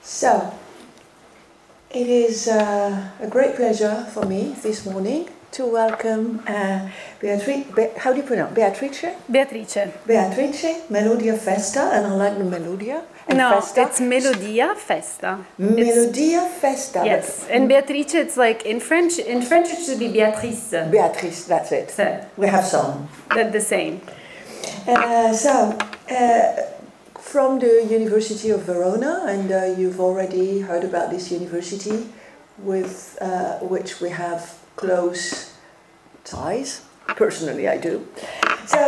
So, it is a great pleasure for me this morning to welcome Beatrice, how do you pronounce Beatrice? Beatrice. Beatrice, Melodia Festa, and I like the Melodia. And no, Festa. It's Melodia Festa. Melodia Festa. Yes, and Beatrice, it's like in French it should be Beatrice. Beatrice, that's it. So, we have some. The same. From the University of Verona, and you've already heard about this university with which we have close ties. Personally, I do. So,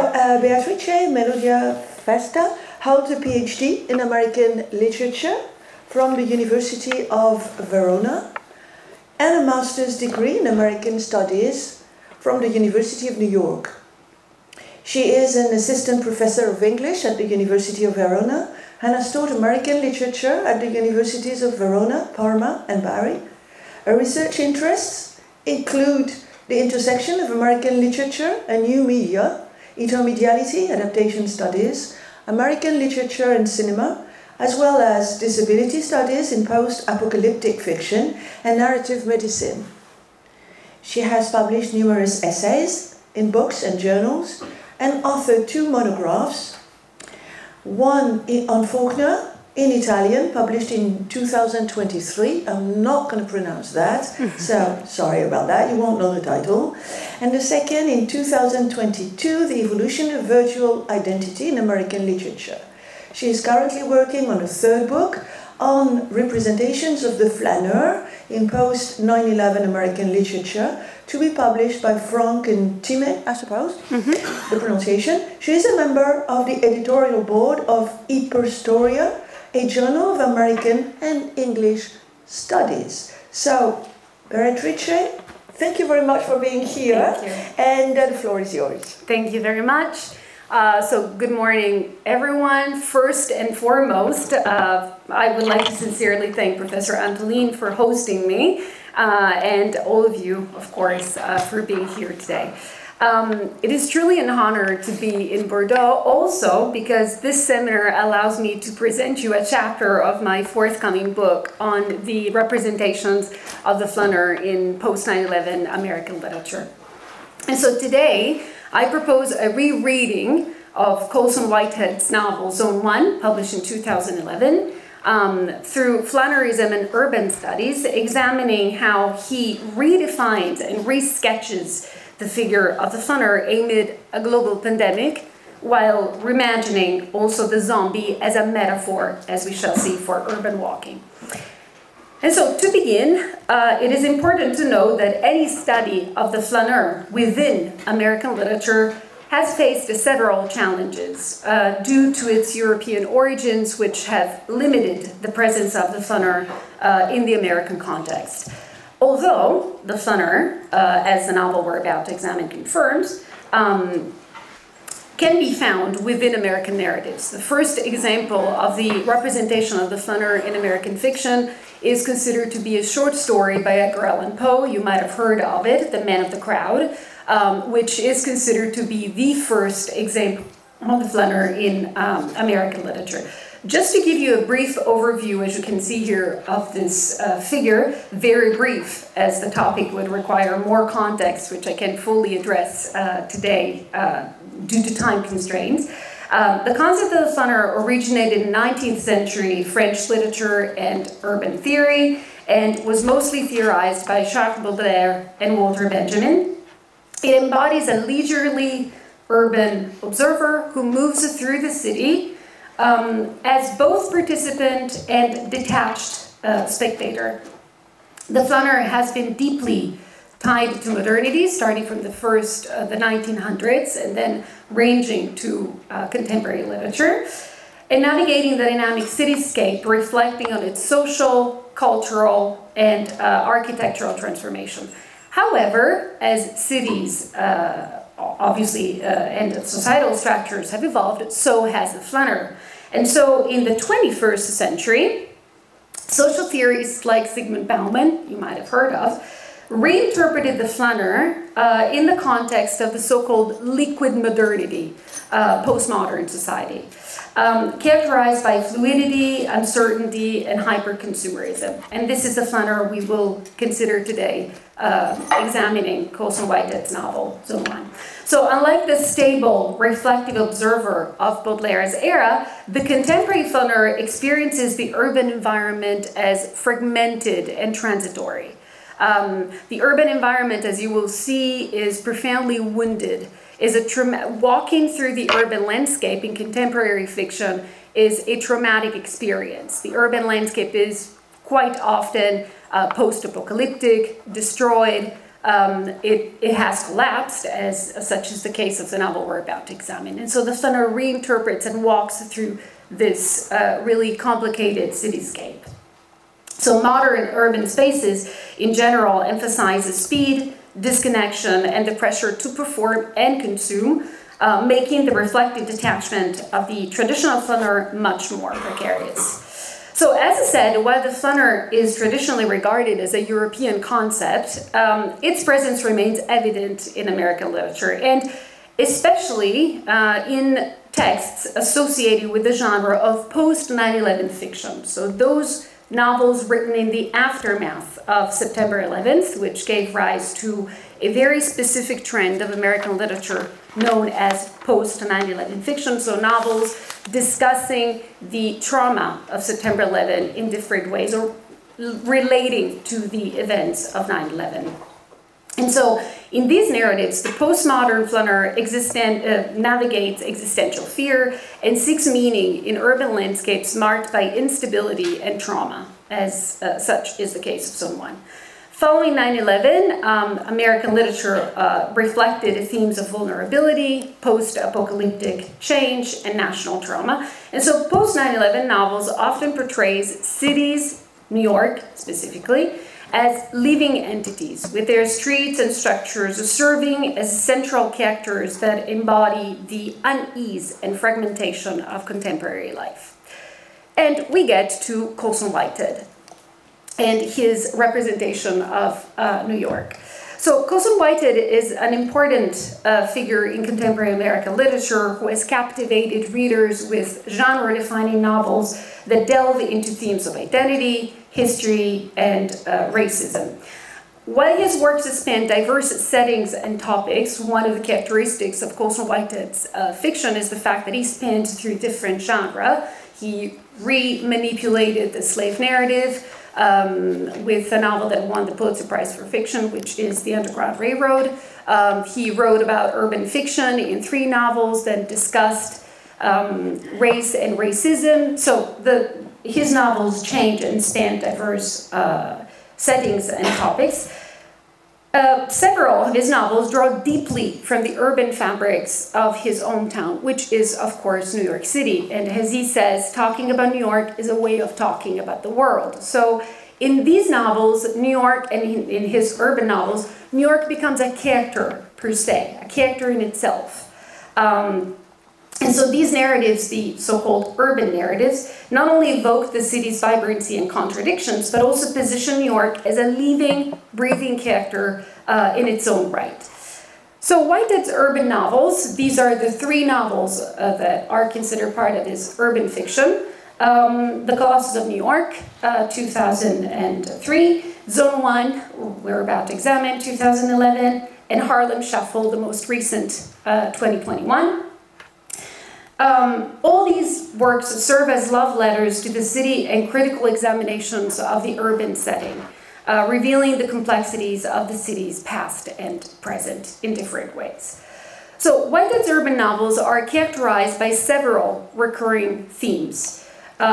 Beatrice Melodia Festa holds a PhD in American literature from the University of Verona and a master's degree in American studies from the University of New York. She is an assistant professor of English at the University of Verona and has taught American literature at the Universities of Verona, Parma, and Bari. Her research interests include the intersection of American literature and new media, intermediality, adaptation studies, American literature and cinema, as well as disability studies in post-apocalyptic fiction and narrative medicine. She has published numerous essays in books and journals, and authored 2 monographs, one on Faulkner in Italian, published in 2023. I'm not going to pronounce that, so sorry about that, you won't know the title. And the second in 2022, The Evolution of Virtual Identity in American Literature. She is currently working on a 3rd book on representations of the flâneur in post-9/11 American literature, to be published by Frank and Time, I suppose, the pronunciation. She is a member of the editorial board of Hyperstoria, a journal of American and English studies. So, Beatrice, thank you very much for being here. Thank you. And the floor is yours. Thank you very much. So good morning, everyone. First and foremost, I would like to sincerely thank Professor Antoline for hosting me, and all of you, of course, for being here today. It is truly an honor to be in Bordeaux, also because this seminar allows me to present you a chapter of my forthcoming book on the representations of the flâneur in post-9/11 American literature. And so today, I propose a rereading of Colson Whitehead's novel Zone 1, published in 2011, through Flâneurism and urban studies, examining how he redefines and resketches the figure of the flâneur amid a global pandemic, while reimagining also the zombie as a metaphor, as we shall see, for urban walking. And so, to begin, it is important to know that any study of the flâneur within American literature has faced several challenges due to its European origins, which have limited the presence of the flâneur in the American context. Although the flâneur, as the novel we're about to examine confirms, can be found within American narratives. The first example of the representation of the flâneur in American fiction is considered to be a short story by Edgar Allan Poe. You might have heard of it, The Man of the Crowd, which is considered to be the first example of the flâneur in American literature. Just to give you a brief overview, as you can see here, of this figure, very brief, as the topic would require more context, which I can't fully address today due to time constraints. The concept of the flâneur originated in 19th century French literature and urban theory, and was mostly theorized by Charles Baudelaire and Walter Benjamin. It embodies a leisurely urban observer who moves through the city as both participant and detached spectator. The flâneur has been deeply tied to modernity, starting from the 1900s, and then ranging to contemporary literature, and navigating the dynamic cityscape, reflecting on its social, cultural, and architectural transformation. However, as cities obviously and societal structures have evolved, so has the flâneur. And so in the 21st century, social theories like Zygmunt Bauman, you might have heard of, reinterpreted the flâneur in the context of the so-called liquid modernity, postmodern society, characterized by fluidity, uncertainty, and hyper-consumerism. And this is the flâneur we will consider today, examining Colson Whitehead's novel, Zone 1. So unlike the stable, reflective observer of Baudelaire's era, the contemporary flâneur experiences the urban environment as fragmented and transitory. The urban environment, as you will see, is profoundly wounded. Walking through the urban landscape in contemporary fiction is a traumatic experience. The urban landscape is quite often post-apocalyptic, destroyed. It has collapsed, as such is the case of the novel we're about to examine. And so the flâneur reinterprets and walks through this really complicated cityscape. So modern urban spaces in general emphasize speed, disconnection, and the pressure to perform and consume, making the reflective detachment of the traditional flâneur much more precarious. So as I said, while the flâneur is traditionally regarded as a European concept, its presence remains evident in American literature, and especially in texts associated with the genre of post-9/11 fiction. So those novels written in the aftermath of September 11th, which gave rise to a very specific trend of American literature known as post-9/11 fiction, so novels discussing the trauma of September 11 in different ways or relating to the events of 9/11. And so in these narratives, the postmodern flâneur navigates existential fear and seeks meaning in urban landscapes marked by instability and trauma, as such is the case of Zone 1. Following 9/11, American literature reflected themes of vulnerability, post-apocalyptic change, and national trauma. And so post-9/11 novels often portrays cities, New York specifically, as living entities, with their streets and structures serving as central characters that embody the unease and fragmentation of contemporary life. And we get to Colson Whitehead and his representation of New York. So Colson Whitehead is an important figure in contemporary American literature who has captivated readers with genre-defining novels that delve into themes of identity, history, and racism. While his works span diverse settings and topics, one of the characteristics of Colson Whitehead's fiction is the fact that he spans through different genres. He re-manipulated the slave narrative with a novel that won the Pulitzer Prize for Fiction, which is The Underground Railroad. He wrote about urban fiction in 3 novels that discussed race and racism. So his novels change and span diverse settings and topics. Several of his novels draw deeply from the urban fabrics of his hometown, which is, of course, New York City. And as he says, talking about New York is a way of talking about the world. So in these novels, New York, and in his urban novels, New York becomes a character per se, a character in itself. And so these narratives, the so-called urban narratives, not only evoke the city's vibrancy and contradictions, but also position New York as a living, breathing character in its own right. So Whitehead's urban novels, these are the 3 novels that are considered part of his urban fiction. The Colossus of New York, 2003, Zone 1, we're about to examine, 2011, and Harlem Shuffle, the most recent, 2021. All these works serve as love letters to the city and critical examinations of the urban setting, revealing the complexities of the city's past and present in different ways. So Whitehead's urban novels are characterized by several recurring themes.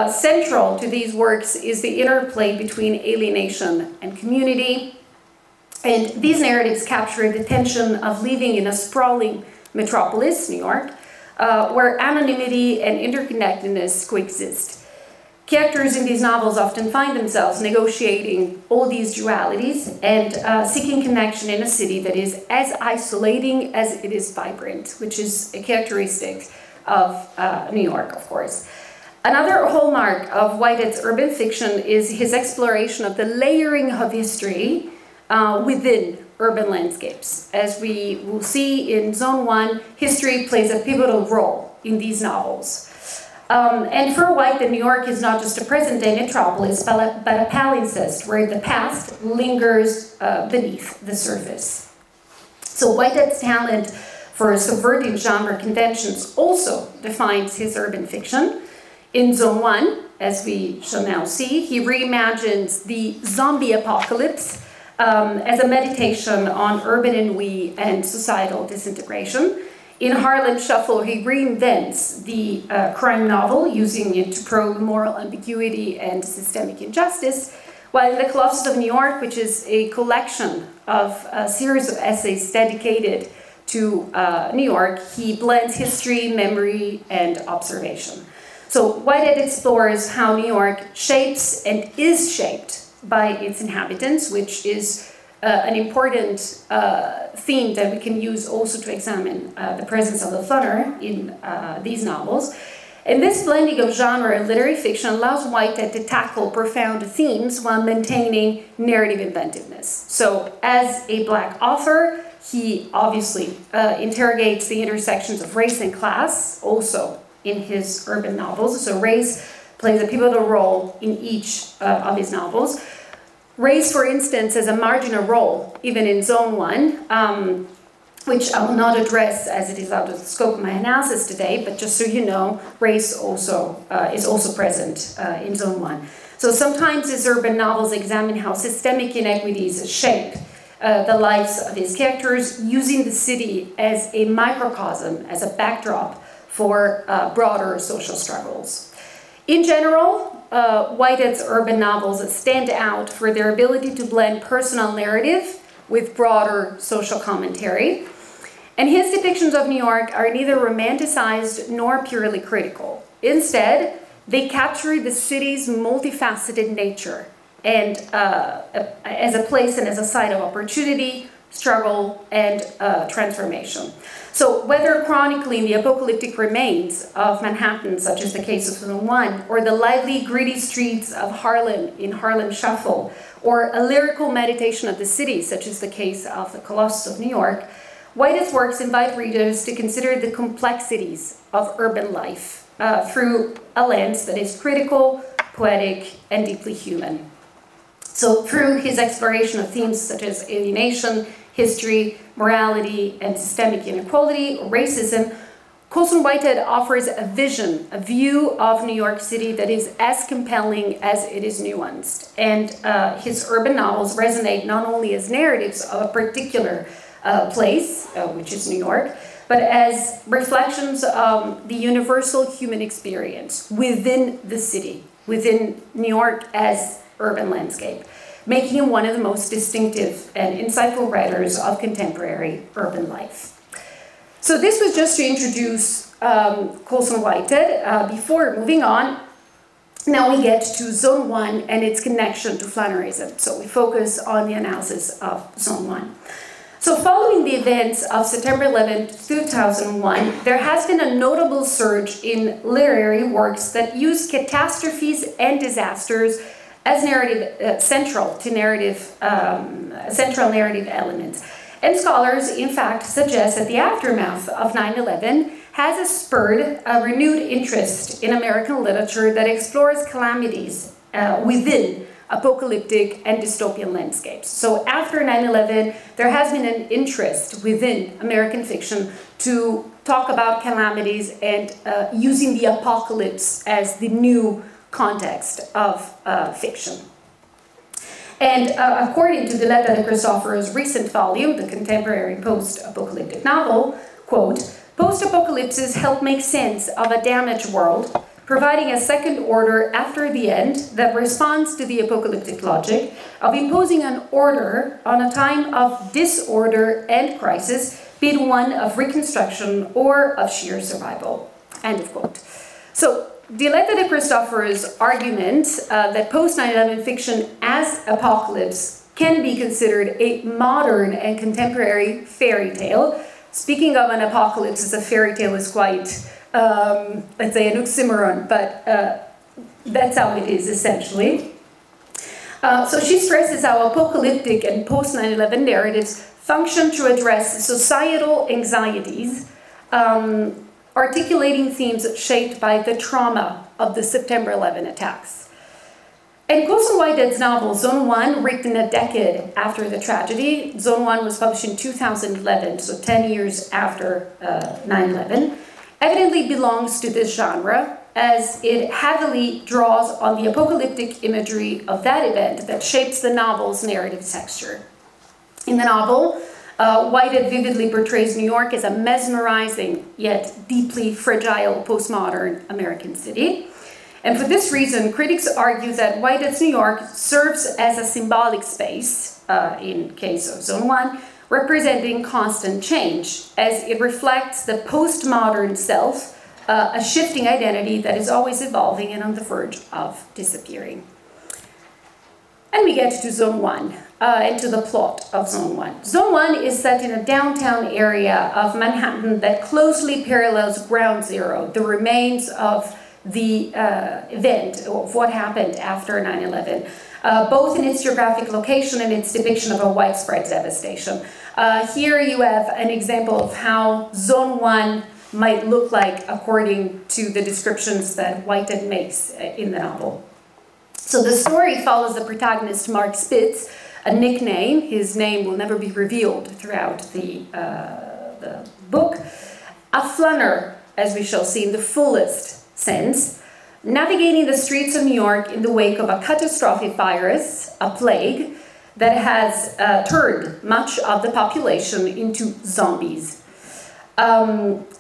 Central to these works is the interplay between alienation and community, and these narratives capture the tension of living in a sprawling metropolis, New York, where anonymity and interconnectedness coexist. Characters in these novels often find themselves negotiating all these dualities and seeking connection in a city that is as isolating as it is vibrant, which is a characteristic of New York, of course. Another hallmark of Whitehead's urban fiction is his exploration of the layering of history within urban landscapes. As we will see in Zone 1, history plays a pivotal role in these novels. And for Whitehead, New York is not just a present-day metropolis, but a palimpsest where the past lingers beneath the surface. So Whitehead's talent for subverting genre conventions also defines his urban fiction. In Zone 1, as we shall now see, he reimagines the zombie apocalypse as a meditation on urban ennui and societal disintegration. In Harlem Shuffle, he reinvents the crime novel, using it to probe moral ambiguity and systemic injustice, while in The Colossus of New York, which is a collection of a series of essays dedicated to New York, he blends history, memory, and observation. So Whitehead explores how New York shapes and is shaped by its inhabitants, which is an important theme that we can use also to examine the presence of the flâneur in these novels. And this blending of genre and literary fiction allows Whitehead to tackle profound themes while maintaining narrative inventiveness. So as a Black author, he obviously interrogates the intersections of race and class, also in his urban novels. So race plays a pivotal role in each of his novels. Race, for instance, has a marginal role, even in Zone 1, which I will not address as it is out of the scope of my analysis today, but just so you know, race also is also present in Zone 1. So sometimes his urban novels examine how systemic inequities shape the lives of his characters, using the city as a microcosm, as a backdrop for broader social struggles. In general, Whitehead's urban novels stand out for their ability to blend personal narrative with broader social commentary. And his depictions of New York are neither romanticized nor purely critical. Instead, they capture the city's multifaceted nature and as a place and as a site of opportunity, struggle, and transformation. So whether chronicling the apocalyptic remains of Manhattan, such as the case of Zone 1, or the lively, gritty streets of Harlem in Harlem Shuffle, or a lyrical meditation of the city, such as the case of The Colossus of New York, Whitehead's works invite readers to consider the complexities of urban life through a lens that is critical, poetic, and deeply human. So through his exploration of themes such as alienation, history, morality, and systemic inequality or racism, Colson Whitehead offers a vision, a view of New York City that is as compelling as it is nuanced. And his urban novels resonate not only as narratives of a particular place, which is New York, but as reflections of the universal human experience within the city, within New York as urban landscape, making him one of the most distinctive and insightful writers of contemporary urban life. So this was just to introduce Colson Whitehead. Before moving on, now we get to Zone 1 and its connection to Flâneurism. So we focus on the analysis of Zone 1. So following the events of September 11, 2001, there has been a notable surge in literary works that use catastrophes and disasters as narrative central narrative elements. And scholars, in fact, suggest that the aftermath of 9/11 has spurred a renewed interest in American literature that explores calamities within apocalyptic and dystopian landscapes. So after 9/11, there has been an interest within American fiction to talk about calamities and using the apocalypse as the new context of fiction. And according to Diletta de Christoforo's recent volume, The Contemporary Post-Apocalyptic Novel, quote, "Post-apocalypses help make sense of a damaged world, providing a second order after the end that responds to the apocalyptic logic of imposing an order on a time of disorder and crisis, be it one of reconstruction or of sheer survival." End of quote. So, Diletta de Christoforo's argument that post-9/11 fiction as apocalypse can be considered a modern and contemporary fairy tale. Speaking of an apocalypse as a fairy tale is quite, let's say, an oxymoron, but that's how it is essentially. So she stresses how apocalyptic and post-9/11 narratives function to address societal anxieties, articulating themes shaped by the trauma of the September 11 attacks. And Colson Whitehead's novel, Zone 1, written a decade after the tragedy, Zone 1 was published in 2011, so 10 years after 9/11, evidently belongs to this genre, as it heavily draws on the apocalyptic imagery of that event that shapes the novel's narrative texture. In the novel, Whitehead vividly portrays New York as a mesmerizing yet deeply fragile postmodern American city. And for this reason, critics argue that Whitehead's New York serves as a symbolic space, in case of Zone 1, representing constant change, as it reflects the postmodern self, a shifting identity that is always evolving and on the verge of disappearing. And we get to Zone 1, and to the plot of Zone 1. Zone 1 is set in a downtown area of Manhattan that closely parallels Ground Zero, the remains of the event, of what happened after 9/11, both in its geographic location and its depiction of a widespread devastation. Here you have an example of how Zone 1 might look like according to the descriptions that Whitehead makes in the novel. So the story follows the protagonist, Mark Spitz, a nickname. His name will never be revealed throughout the book. A flâneur, as we shall see in the fullest sense, navigating the streets of New York in the wake of a catastrophic virus, a plague, that has turned much of the population into zombies.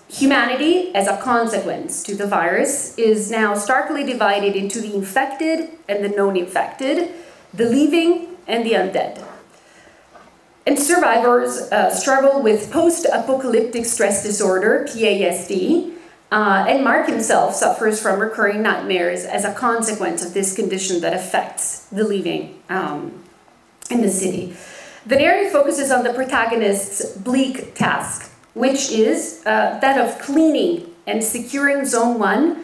Humanity, as a consequence to the virus, is now starkly divided into the infected and the non-infected, the living and the undead. And survivors struggle with post-apocalyptic stress disorder, PASD, and Mark himself suffers from recurring nightmares as a consequence of this condition that affects the living in the city. The narrative focuses on the protagonist's bleak task, which is that of cleaning and securing Zone 1,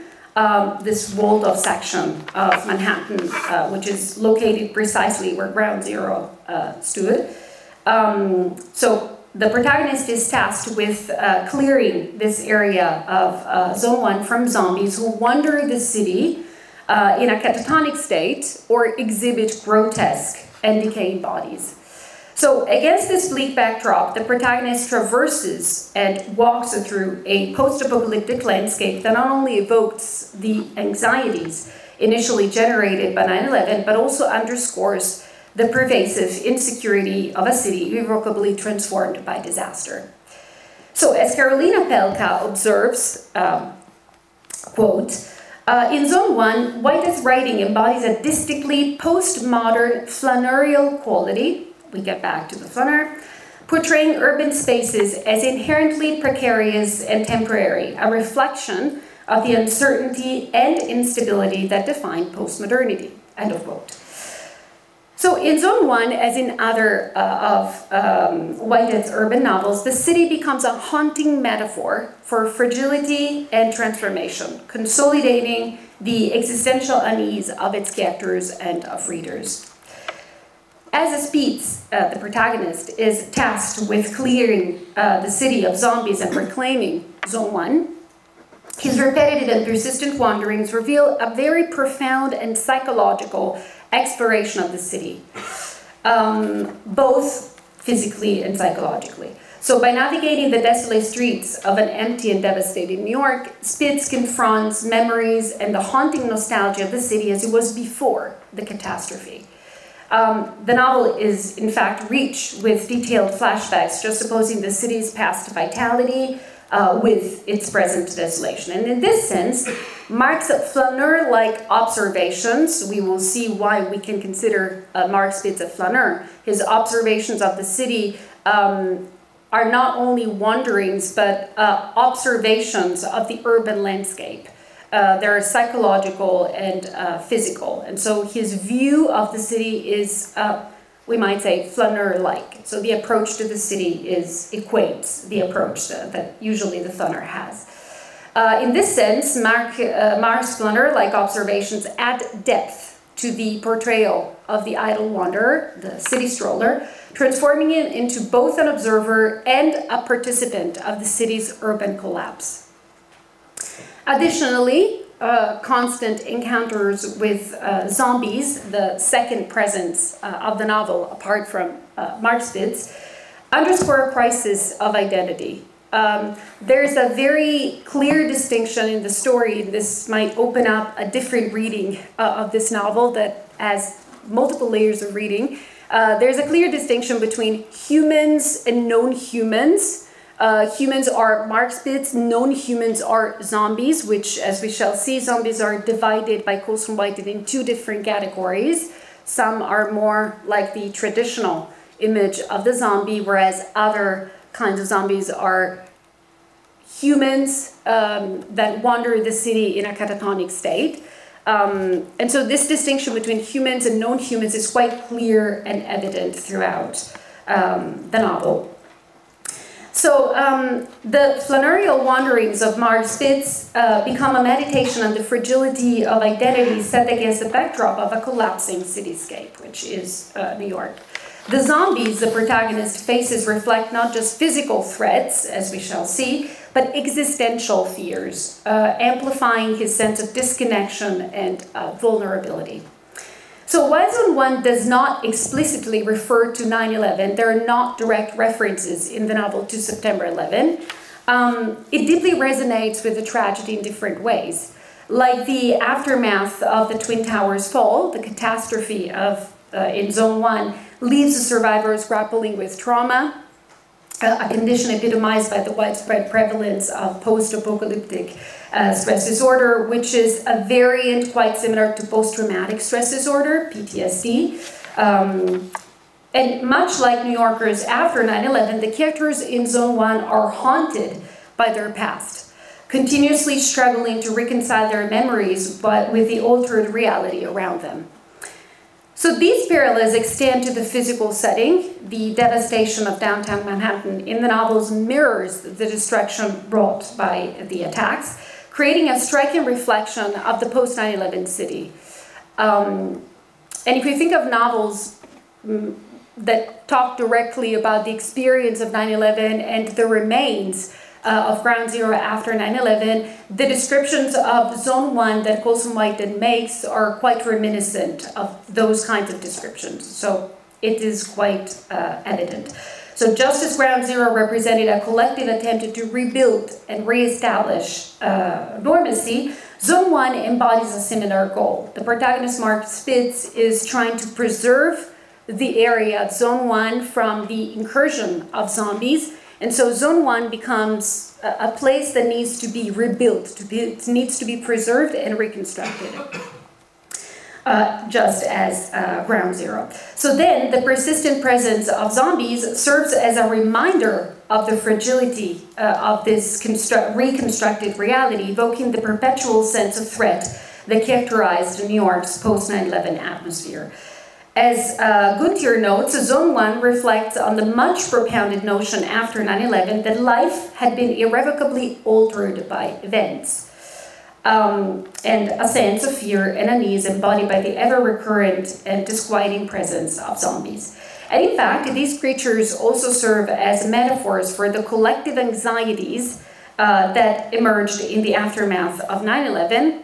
this walled-off section of Manhattan, which is located precisely where Ground Zero stood. So the protagonist is tasked with clearing this area of Zone 1 from zombies who wander the city in a catatonic state or exhibit grotesque and decaying bodies. So against this bleak backdrop, the protagonist traverses and walks through a post-apocalyptic landscape that not only evokes the anxieties initially generated by 9/11, but also underscores the pervasive insecurity of a city irrevocably transformed by disaster. So as Carolina Pelka observes, quote, in Zone 1, Whitehead's writing embodies a distinctly postmodern flaneurial quality. We get back to the flâneur, portraying urban spaces as inherently precarious and temporary, a reflection of the uncertainty and instability that define postmodernity, end of quote. So in Zone 1, as in other of Whitehead's urban novels, the city becomes a haunting metaphor for fragility and transformation, consolidating the existential unease of its characters and of readers. As Spitz, the protagonist, is tasked with clearing the city of zombies and reclaiming Zone 1, his repetitive and persistent wanderings reveal a very profound and psychological exploration of the city, both physically and psychologically. So by navigating the desolate streets of an empty and devastated New York, Spitz confronts memories and the haunting nostalgia of the city as it was before the catastrophe. The novel is, in fact, rich with detailed flashbacks, juxtaposing the city's past vitality with its present desolation. And in this sense, Mark's flâneur-like observations, we will see why we can consider Mark Spitz a flâneur. His observations of the city are not only wanderings, but observations of the urban landscape. They're psychological and physical. And so his view of the city is, we might say, flâneur-like. So the approach to the city equates the approach that usually the flâneur has. In this sense, Mark's flâneur-like observations add depth to the portrayal of the idle wanderer, the city stroller, transforming him into both an observer and a participant of the city's urban collapse. Additionally, constant encounters with zombies, the second presence of the novel, apart from Mark Spitz, underscore a crisis of identity. There's a very clear distinction in the story. This might open up a different reading of this novel that has multiple layers of reading. There's a clear distinction between humans and known humans. Humans are Mark Spitz, known humans are zombies, which, as we shall see, zombies are divided by Colson Whitehead in two different categories. Some are more like the traditional image of the zombie, whereas other kinds of zombies are humans that wander the city in a catatonic state. And so this distinction between humans and known humans is quite clear and evident throughout the novel. So the flaneural wanderings of Mark Spitz become a meditation on the fragility of identity set against the backdrop of a collapsing cityscape, which is New York. The zombies the protagonist faces reflect not just physical threats, as we shall see, but existential fears, amplifying his sense of disconnection and vulnerability. So while Zone 1 does not explicitly refer to 9/11, there are not direct references in the novel to September 11. It deeply resonates with the tragedy in different ways. Like the aftermath of the Twin Towers fall, the catastrophe of in Zone 1 leaves the survivors grappling with trauma, a condition epitomized by the widespread prevalence of post-apocalyptic stress disorder, which is a variant quite similar to post-traumatic stress disorder, PTSD. And much like New Yorkers after 9/11, the characters in Zone 1 are haunted by their past, continuously struggling to reconcile their memories but with the altered reality around them. So these parallels extend to the physical setting. The devastation of downtown Manhattan in the novels mirrors the destruction wrought by the attacks, creating a striking reflection of the post-9/11 city. And if you think of novels that talk directly about the experience of 9/11 and the remains of Ground Zero after 9/11, the descriptions of Zone 1 that Colson Whitehead makes are quite reminiscent of those kinds of descriptions. So it is quite evident. So just as Ground Zero represented a collective attempt to rebuild and reestablish normalcy, Zone 1 embodies a similar goal. The protagonist, Mark Spitz, is trying to preserve the area of Zone 1 from the incursion of zombies. And so Zone 1 becomes a place that needs to be rebuilt, it needs to be preserved and reconstructed, just as Ground Zero. So then the persistent presence of zombies serves as a reminder of the fragility of this reconstructed reality, evoking the perpetual sense of threat that characterized New York's post-9/11 atmosphere. As Guntier notes, Zone 1 reflects on the much propounded notion after 9/11 that life had been irrevocably altered by events, and a sense of fear and unease embodied by the ever-recurrent and disquieting presence of zombies. And in fact, these creatures also serve as metaphors for the collective anxieties that emerged in the aftermath of 9/11,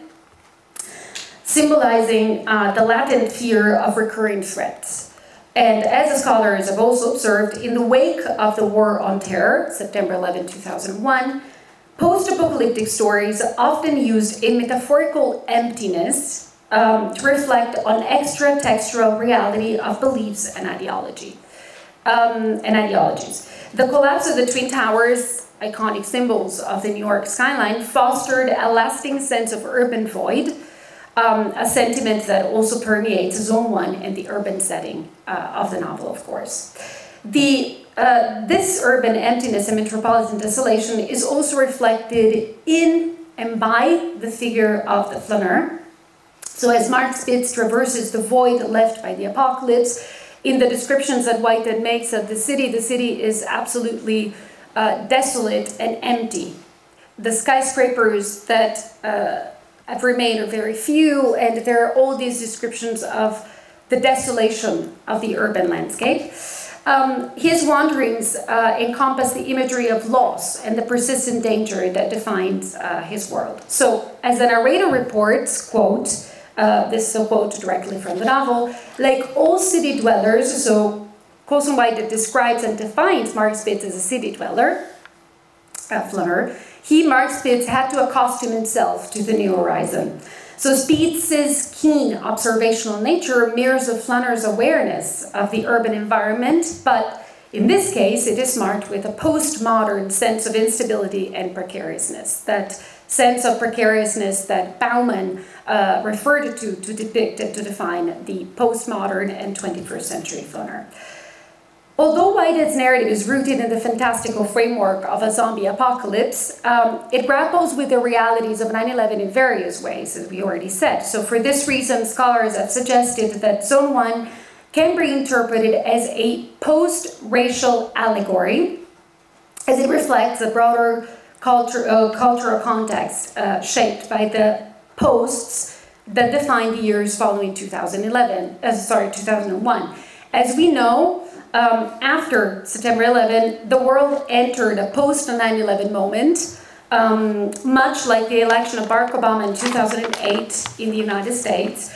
symbolizing the latent fear of recurring threats. And as the scholars have also observed, in the wake of the War on Terror, September 11, 2001, post-apocalyptic stories often used a metaphorical emptiness to reflect on extra-textual reality of beliefs and ideologies. The collapse of the Twin Towers, iconic symbols of the New York skyline, fostered a lasting sense of urban void, a sentiment that also permeates Zone 1 and the urban setting of the novel, of course. This urban emptiness and metropolitan desolation is also reflected in and by the figure of the flâneur. So as Mark Spitz traverses the void left by the apocalypse, in the descriptions that Whitehead makes of the city is absolutely desolate and empty. The skyscrapers that have remained are very few, and there are all these descriptions of the desolation of the urban landscape. His wanderings encompass the imagery of loss and the persistent danger that defines his world. So, as the narrator reports, quote, this is a quote directly from the novel, like all city dwellers, so Colson Whitehead describes and defines Mark Spitz as a city dweller, flâneur. Mark Spitz, had to accustom himself to the new horizon. So Spitz's keen observational nature mirrors the flaneur's awareness of the urban environment, but in this case, it is marked with a postmodern sense of instability and precariousness. That sense of precariousness that Bauman referred to depict and to define the postmodern and 21st century flâneur. Although Whitehead's narrative is rooted in the fantastical framework of a zombie apocalypse, it grapples with the realities of 9/11 in various ways, as we already said. So for this reason, scholars have suggested that Zone 1 can be interpreted as a post-racial allegory, as it reflects a broader cultural context shaped by the posts that define the years following 2001. As we know, after September 11, the world entered a post-9/11 moment, much like the election of Barack Obama in 2008 in the United States,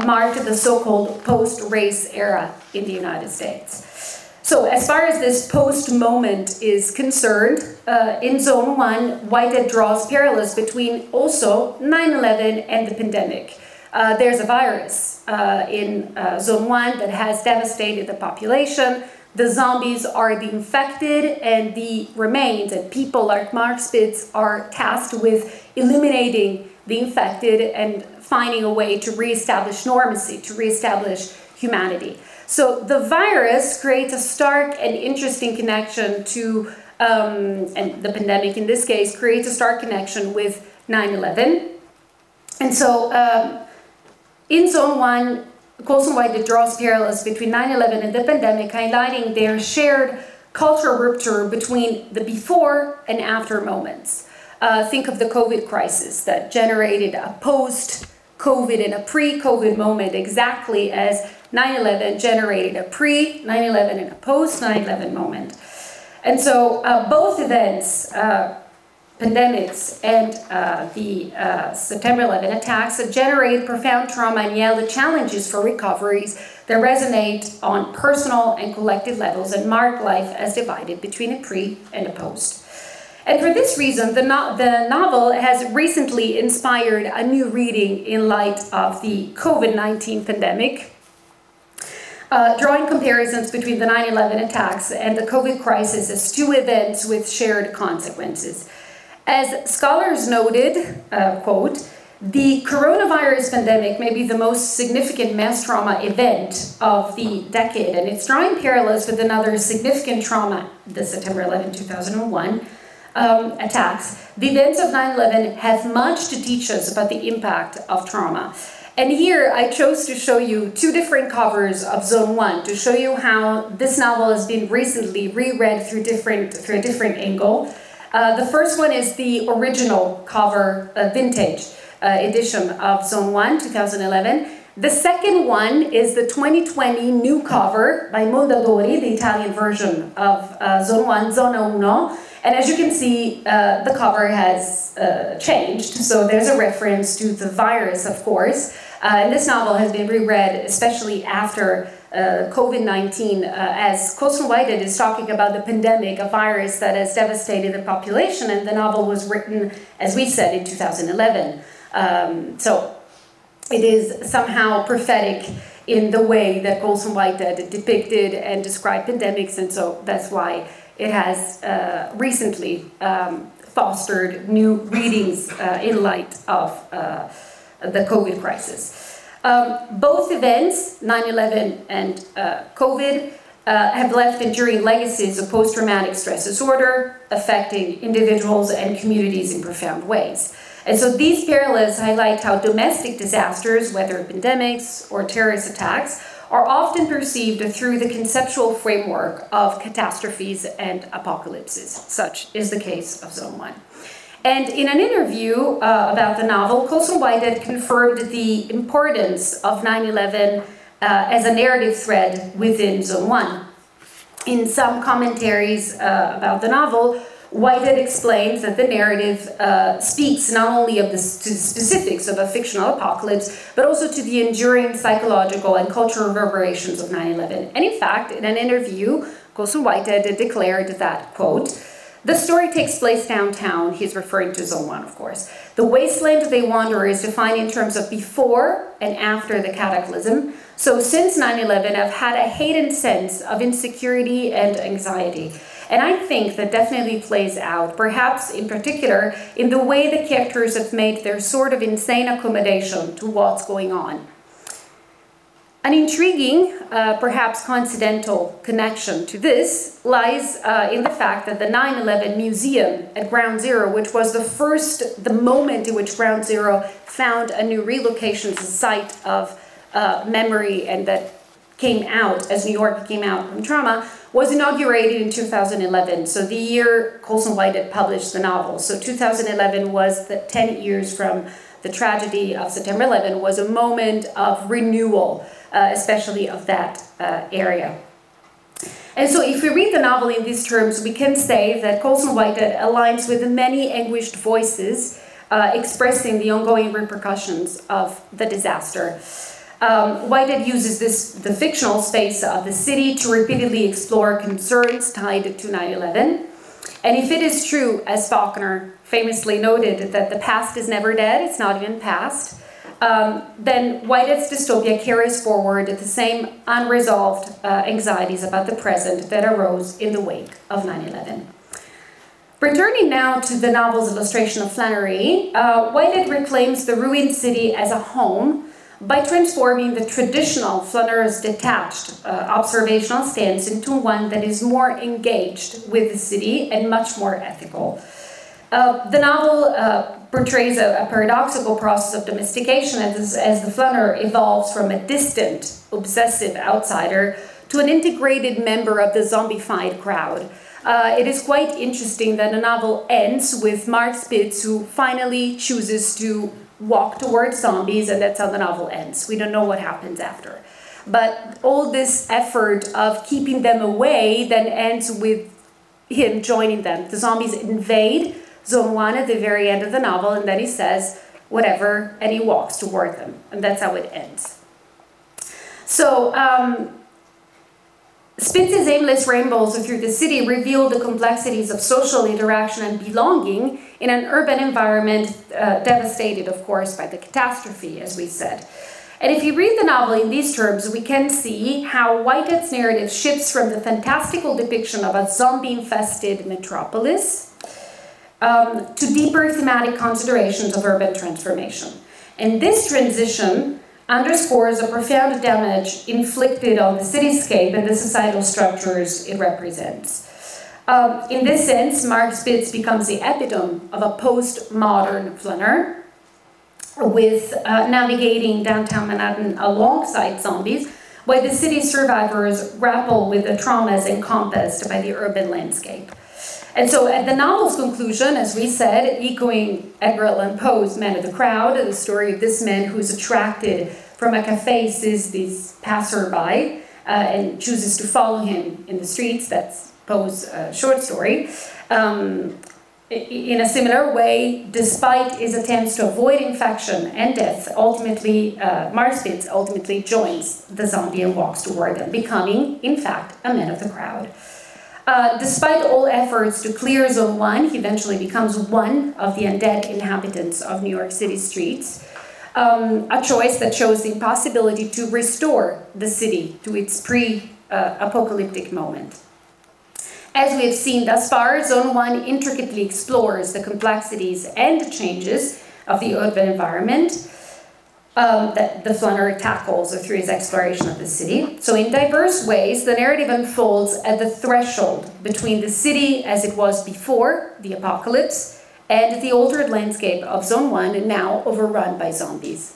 marked the so-called post-race era in the United States. So as far as this post-moment is concerned, in Zone 1, Whitehead draws parallels between also 9/11 and the pandemic. There's a virus in Zone 1 that has devastated the population. The zombies are the infected, and the remains and people like Mark Spitz are tasked with eliminating the infected and finding a way to reestablish normacy, to reestablish humanity. So the virus creates a stark and interesting connection to, and the pandemic in this case, creates a stark connection with 9/11. And so in Zone 1, Colson Whitehead draws parallels between 9/11 and the pandemic, highlighting their shared cultural rupture between the before and after moments. Think of the COVID crisis that generated a post-COVID and a pre-COVID moment, exactly as 9/11 generated a pre-9/11 and a post-9/11 moment. And so both events, pandemics and the September 11 attacks, generate profound trauma and yield challenges for recoveries that resonate on personal and collective levels and mark life as divided between a pre and a post. And for this reason, the novel has recently inspired a new reading in light of the COVID-19 pandemic, drawing comparisons between the 9/11 attacks and the COVID crisis as two events with shared consequences. As scholars noted, quote, the coronavirus pandemic may be the most significant mass trauma event of the decade, and it's drawing parallels with another significant trauma, the September 11, 2001 attacks. The events of 9/11 have much to teach us about the impact of trauma. And here I chose to show you two different covers of Zone 1 to show you how this novel has been recently reread through a different angle. The first one is the original cover, vintage edition of Zone 1, 2011. The second one is the 2020 new cover by Mondadori, the Italian version of Zone 1, Zona Uno. And as you can see, the cover has changed. So there's a reference to the virus, of course. And this novel has been reread, especially after COVID-19, as Colson Whitehead is talking about the pandemic, a virus that has devastated the population, and the novel was written, as we said, in 2011. So it is somehow prophetic in the way that Colson Whitehead depicted and described pandemics, and so that's why it has recently fostered new readings in light of the COVID crisis. Both events, 9/11 and COVID, have left enduring legacies of post-traumatic stress disorder, affecting individuals and communities in profound ways. And so these parallels highlight how domestic disasters, whether pandemics or terrorist attacks, are often perceived through the conceptual framework of catastrophes and apocalypses. Such is the case of Zone 1. And in an interview about the novel, Colson Whitehead confirmed the importance of 9/11 as a narrative thread within Zone 1. In some commentaries about the novel, Whitehead explains that the narrative speaks not only of to the specifics of a fictional apocalypse, but also to the enduring psychological and cultural reverberations of 9/11. And in fact, in an interview, Colson Whitehead declared that, quote, "The story takes place downtown," he's referring to Zone 1, of course. "The wasteland they wander is defined in terms of before and after the cataclysm. So since 9/11, I've had a heightened sense of insecurity and anxiety. And I think that definitely plays out, perhaps in particular, in the way the characters have made their sort of insane accommodation to what's going on." An intriguing, perhaps coincidental connection to this lies in the fact that the 9/11 museum at Ground Zero, which was the moment in which Ground Zero found a new relocation as a site of memory and that came out, as New York came out from trauma, was inaugurated in 2011, so the year Colson Whitehead published the novel. So 2011 was the 10 years from the tragedy of September 11, was a moment of renewal, especially of that area. And so if we read the novel in these terms, we can say that Colson Whitehead aligns with the many anguished voices expressing the ongoing repercussions of the disaster. Whitehead uses the fictional space of the city to repeatedly explore concerns tied to 9/11. And if it is true, as Faulkner famously noted, that the past is never dead, it's not even past, then Whitehead's dystopia carries forward the same unresolved anxieties about the present that arose in the wake of 9/11. Returning now to the novel's illustration of Flâneury, Whitehead reclaims the ruined city as a home by transforming the traditional flaneur's detached observational stance into one that is more engaged with the city and much more ethical. The novel portrays a paradoxical process of domestication as the flaneur evolves from a distant, obsessive outsider to an integrated member of the zombified crowd. It is quite interesting that the novel ends with Mark Spitz, who finally chooses to walk towards zombies, and that's how the novel ends. We don't know what happens after. But all this effort of keeping them away then ends with him joining them. The zombies invade Zone 1 at the very end of the novel, and then he says, whatever, and he walks toward them. And that's how it ends. So, Spitz's aimless rambles through the city reveal the complexities of social interaction and belonging in an urban environment devastated, of course, by the catastrophe, as we said. And if you read the novel in these terms, we can see how Whitehead's narrative shifts from the fantastical depiction of a zombie-infested metropolis to deeper thematic considerations of urban transformation. And this transition underscores the profound damage inflicted on the cityscape and the societal structures it represents. In this sense, Mark Spitz becomes the epitome of a post-modern flaneur, with navigating downtown Manhattan alongside zombies, while the city's survivors grapple with the traumas encompassed by the urban landscape. And so at the novel's conclusion, as we said, echoing Edgar Allan Poe's Man of the Crowd, the story of this man who's attracted from a cafe, sees this passerby and chooses to follow him in the streets. That's Poe's short story. In a similar way, despite his attempts to avoid infection and death, ultimately, Mark Spitz ultimately joins the zombie and walks toward them, becoming, in fact, a man of the crowd. Despite all efforts to clear Zone 1, he eventually becomes one of the undead inhabitants of New York City streets, a choice that shows the impossibility to restore the city to its pre-apocalyptic moment. As we have seen thus far, Zone 1 intricately explores the complexities and changes of the urban environment that the flaneur tackles through his exploration of the city. So in diverse ways, the narrative unfolds at the threshold between the city as it was before the apocalypse and the altered landscape of Zone 1, now overrun by zombies.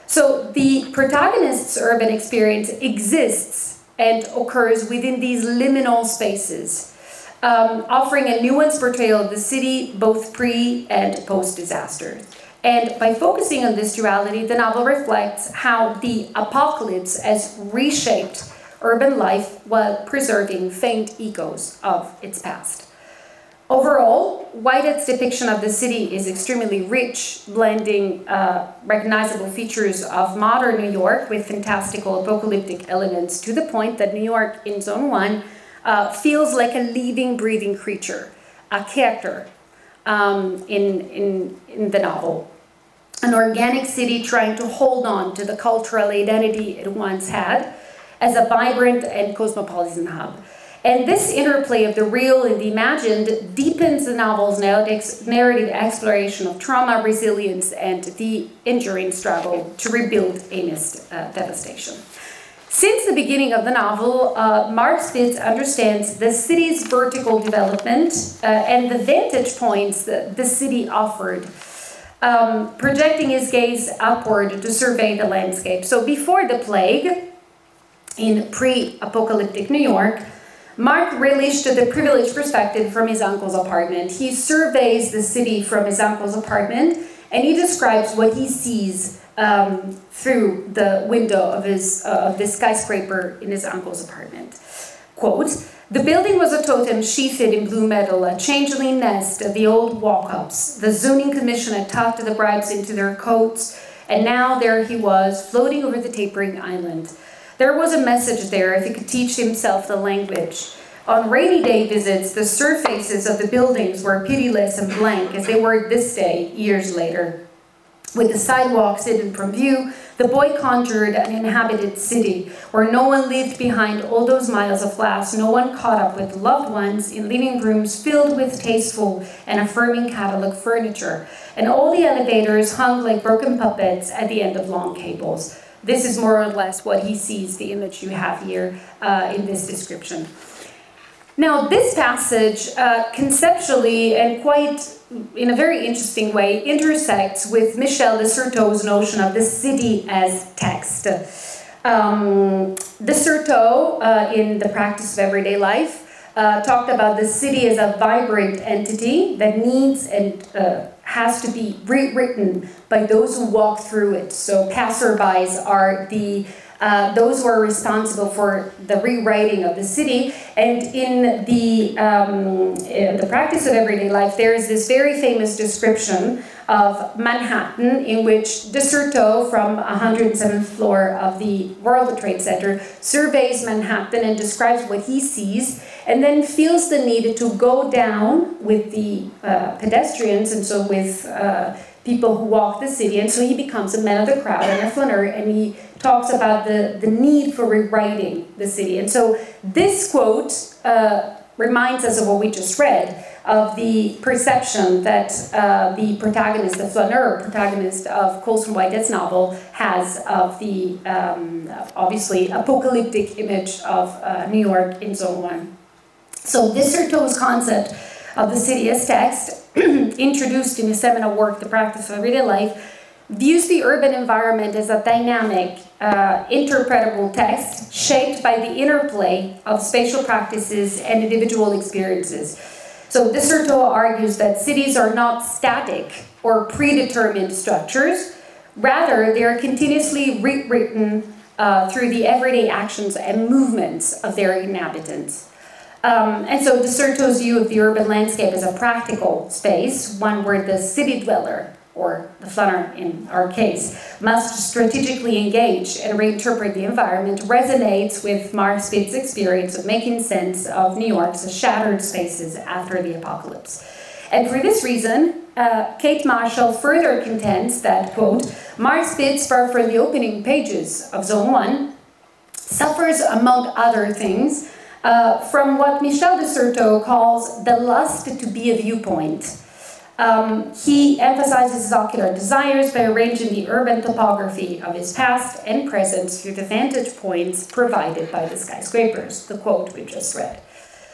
So the protagonist's urban experience exists and occurs within these liminal spaces offering a nuanced portrayal of the city, both pre- and post-disaster. And by focusing on this duality, the novel reflects how the apocalypse has reshaped urban life while preserving faint echoes of its past. Overall, Whitehead's depiction of the city is extremely rich, blending recognizable features of modern New York with fantastical apocalyptic elements, to the point that New York in Zone 1 feels like a living, breathing creature, a character in the novel. An organic city trying to hold on to the cultural identity it once had as a vibrant and cosmopolitan hub. And this interplay of the real and the imagined deepens the novel's narrative exploration of trauma, resilience, and the enduring struggle to rebuild amidst devastation. Since the beginning of the novel, Mark Spitz understands the city's vertical development and the vantage points that the city offered, projecting his gaze upward to survey the landscape. So before the plague, in pre-apocalyptic New York, Mark relished the privileged perspective from his uncle's apartment. He surveys the city from his uncle's apartment, and he describes what he sees through the window of this skyscraper in his uncle's apartment. Quote, "The building was a totem sheathed in blue metal, a changeling nest of the old walk-ups. The zoning commission had tucked the bribes into their coats, and now there he was, floating over the tapering island. There was a message there if he could teach himself the language. On rainy day visits, the surfaces of the buildings were pitiless and blank as they were this day, years later. With the sidewalks hidden from view, the boy conjured an inhabited city where no one lived behind all those miles of glass, no one caught up with loved ones in living rooms filled with tasteful and affirming catalog furniture, and all the elevators hung like broken puppets at the end of long cables." This is more or less what he sees, the image you have here in this description. Now, this passage conceptually and quite in a very interesting way intersects with Michel de Certeau's notion of the city as text. De Certeau, in The Practice of Everyday Life, talked about the city as a vibrant entity that needs and has to be rewritten by those who walk through it. So passerbys are those who are responsible for the rewriting of the city. And in the Practice of Everyday Life, there is this very famous description of Manhattan in which de Certeau, from 107th floor of the World Trade Center, surveys Manhattan and describes what he sees, and then feels the need to go down with the pedestrians, and so with people who walk the city, and so he becomes a man of the crowd and a flâneur, and he talks about the need for rewriting the city. And so this quote reminds us of what we just read, of the perception that the protagonist, the flâneur protagonist of Colson Whitehead's novel, has of the obviously apocalyptic image of New York in Zone 1. So de Certeau's concept of the city as text, introduced in his seminal work, The Practice of Everyday Life, views the urban environment as a dynamic, interpretable text shaped by the interplay of spatial practices and individual experiences. So de Certeau argues that cities are not static or predetermined structures, rather they are continuously rewritten through the everyday actions and movements of their inhabitants. And so de Certeau's view of the urban landscape as a practical space, one where the city dweller, or the flâneur in our case, must strategically engage and reinterpret the environment, resonates with Mark Spitz's experience of making sense of New York's shattered spaces after the apocalypse. And for this reason, Kate Marshall further contends that, quote, Mark Spitz, far from the opening pages of Zone 1, suffers, among other things, from what Michel de Certeau calls the lust to be a viewpoint. He emphasizes his ocular desires by arranging the urban topography of his past and present through the vantage points provided by the skyscrapers, the quote we just read.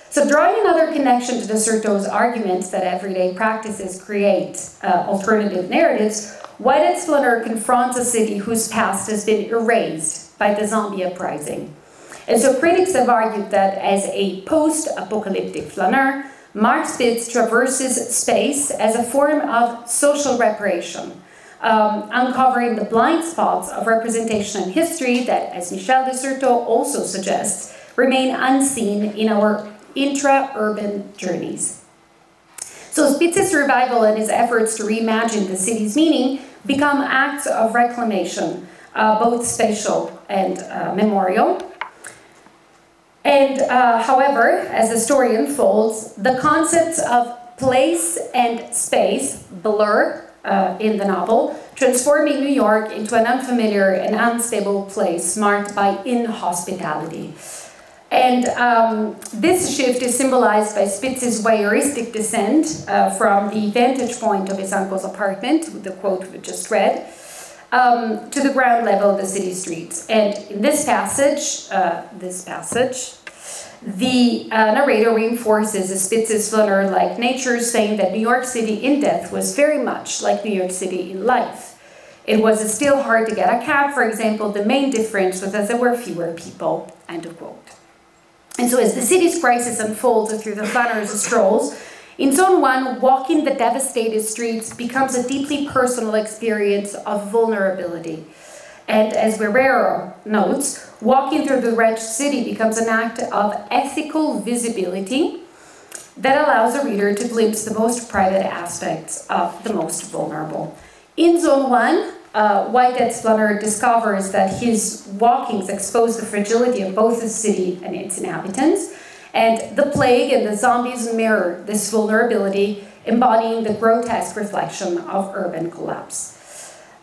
So drawing another connection to de Certeau's arguments that everyday practices create alternative narratives, Whitehead's flâneur confronts a city whose past has been erased by the zombie uprising. And so critics have argued that as a post-apocalyptic flâneur, Mark Spitz traverses space as a form of social reparation, uncovering the blind spots of representation and history that, as Michel de Certeau also suggests, remain unseen in our intra-urban journeys. So Spitz's revival and his efforts to reimagine the city's meaning become acts of reclamation, both spatial and memorial. And however, as the story unfolds, the concepts of place and space blur in the novel, transforming New York into an unfamiliar and unstable place marked by inhospitality. And this shift is symbolized by Spitz's voyeuristic descent from the vantage point of his uncle's apartment, the quote we just read, to the ground level of the city streets. And in this passage, the narrator reinforces Spitz's flâneur-like nature, saying that New York City in death was very much like New York City in life. It was still hard to get a cab, for example. The main difference was that there were fewer people, end of quote. And so as the city's crisis unfolds through the flaneur's strolls, in Zone 1, walking the devastated streets becomes a deeply personal experience of vulnerability. And as Guerrero notes, walking through the wretched city becomes an act of ethical visibility that allows the reader to glimpse the most private aspects of the most vulnerable. In Zone 1, Whitehead's flâneur discovers that his walkings expose the fragility of both the city and its inhabitants, and the plague and the zombies mirror this vulnerability, embodying the grotesque reflection of urban collapse.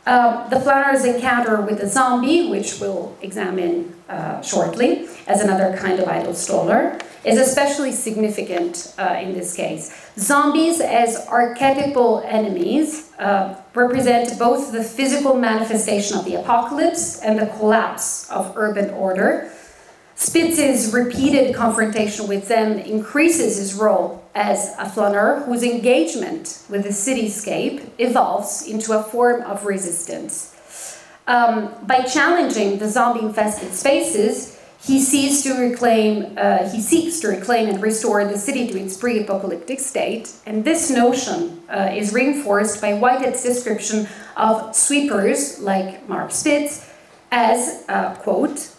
The flaneur's encounter with the zombie, which we'll examine shortly, as another kind of idle stroller, is especially significant in this case. Zombies as archetypal enemies represent both the physical manifestation of the apocalypse and the collapse of urban order. Spitz's repeated confrontation with them increases his role as a flâneur whose engagement with the cityscape evolves into a form of resistance. By challenging the zombie-infested spaces, he seeks to reclaim and restore the city to its pre-apocalyptic state, and this notion is reinforced by Whitehead's description of sweepers, like Mark Spitz, as, quote,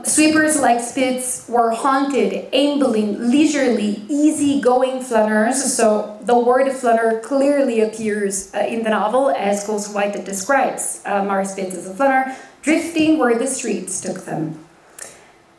sweepers like Spitz were haunted, ambling, leisurely, easy-going flâneurs. So the word flâneur clearly appears in the novel, as Colson Whitehead describes Mark Spitz as a flâneur, drifting where the streets took them.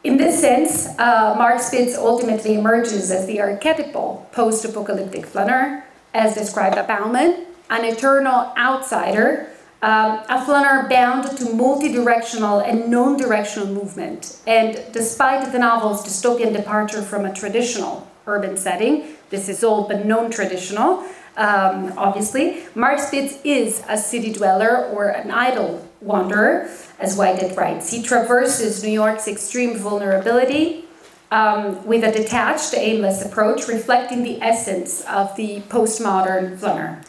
In this sense, Mark Spitz ultimately emerges as the archetypal post-apocalyptic flâneur, as described by Bauman, an eternal outsider, a flâneur bound to multi-directional and non-directional movement. And despite the novel's dystopian departure from a traditional urban setting, this is all but non-traditional, obviously, Mark Spitz is a city dweller or an idle wanderer, as Whitehead writes. He traverses New York's extreme vulnerability with a detached, aimless approach, reflecting the essence of the postmodern flâneur.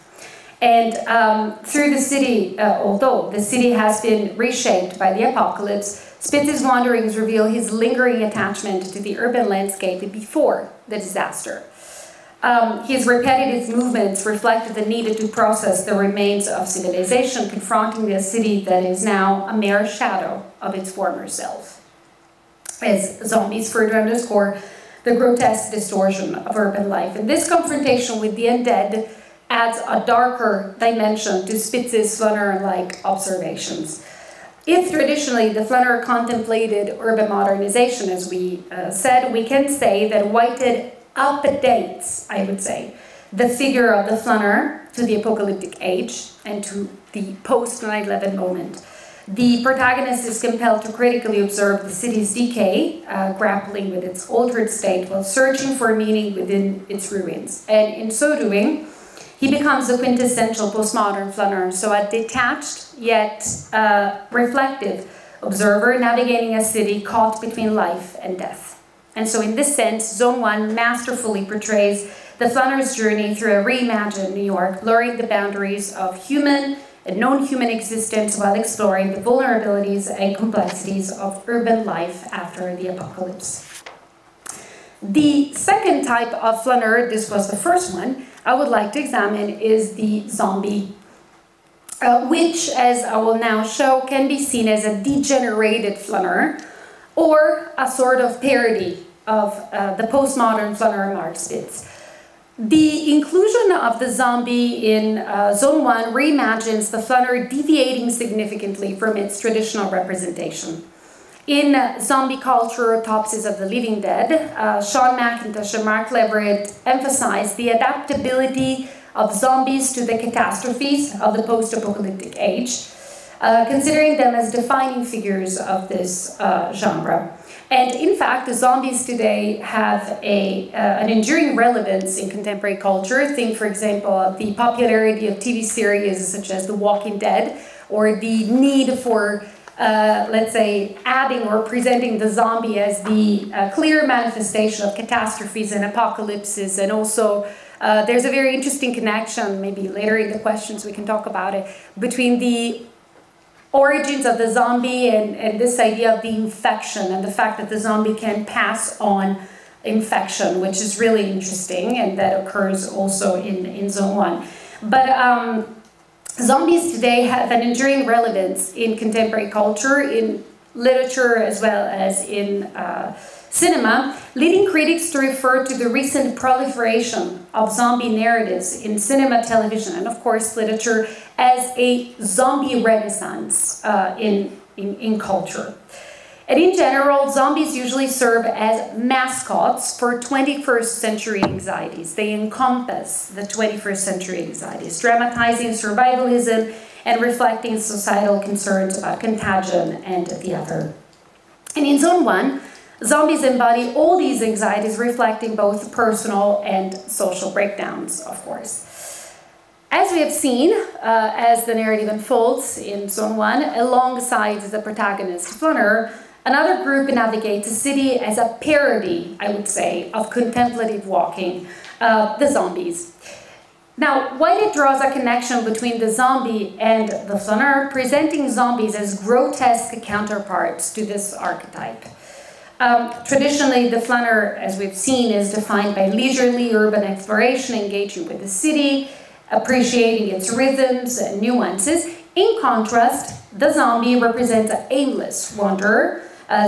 And through the city, although the city has been reshaped by the apocalypse, Spitz's wanderings reveal his lingering attachment to the urban landscape before the disaster. His repetitive movements reflect the need to process the remains of civilization, confronting a city that is now a mere shadow of its former self. As zombies further underscore the grotesque distortion of urban life. And this confrontation with the undead adds a darker dimension to Spitz's flâneur-like observations. If traditionally the flâneur contemplated urban modernization, as we said, we can say that Whitehead updates, I would say, the figure of the flâneur to the apocalyptic age and to the post-9/11 moment. The protagonist is compelled to critically observe the city's decay, grappling with its altered state while searching for meaning within its ruins. And in so doing, he becomes a quintessential postmodern flâneur, so a detached yet reflective observer navigating a city caught between life and death. And so in this sense, Zone 1 masterfully portrays the flaneur's journey through a reimagined New York, blurring the boundaries of human and non-human existence while exploring the vulnerabilities and complexities of urban life after the apocalypse. The second type of flâneur, this was the first one, I would like to examine is the zombie, which, as I will now show, can be seen as a degenerated flâneur or a sort of parody of the postmodern flâneur Mark Spitz. The inclusion of the zombie in Zone 1 reimagines the flâneur deviating significantly from its traditional representation. In zombie culture, Autopsies of the Living Dead, Sean McIntosh and Mark Leverett emphasized the adaptability of zombies to the catastrophes of the post-apocalyptic age, considering them as defining figures of this genre. And in fact, the zombies today have an enduring relevance in contemporary culture. Think, for example, of the popularity of TV series such as The Walking Dead, or the need for, let's say, adding or presenting the zombie as the clear manifestation of catastrophes and apocalypses. And also, there's a very interesting connection, maybe later in the questions we can talk about it, between the origins of the zombie and this idea of the infection and the fact that the zombie can pass on infection, which is really interesting, and that occurs also in Zone 1. But zombies today have an enduring relevance in contemporary culture, in literature, as well as in cinema, leading critics to refer to the recent proliferation of zombie narratives in cinema, television, and of course literature as a zombie renaissance in culture. And in general, zombies usually serve as mascots for 21st century anxieties. They encompass the 21st century anxieties, dramatizing survivalism and reflecting societal concerns about contagion and the other. And in Zone 1, zombies embody all these anxieties, reflecting both personal and social breakdowns, of course. As we have seen, as the narrative unfolds in Zone 1, alongside the protagonist, Flâneur, another group navigates the city as a parody, I would say, of contemplative walking, the zombies. Now, Whitehead draws a connection between the zombie and the flâneur, presenting zombies as grotesque counterparts to this archetype. Traditionally, the flâneur, as we've seen, is defined by leisurely urban exploration, engaging with the city, appreciating its rhythms and nuances. In contrast, the zombie represents an aimless wanderer,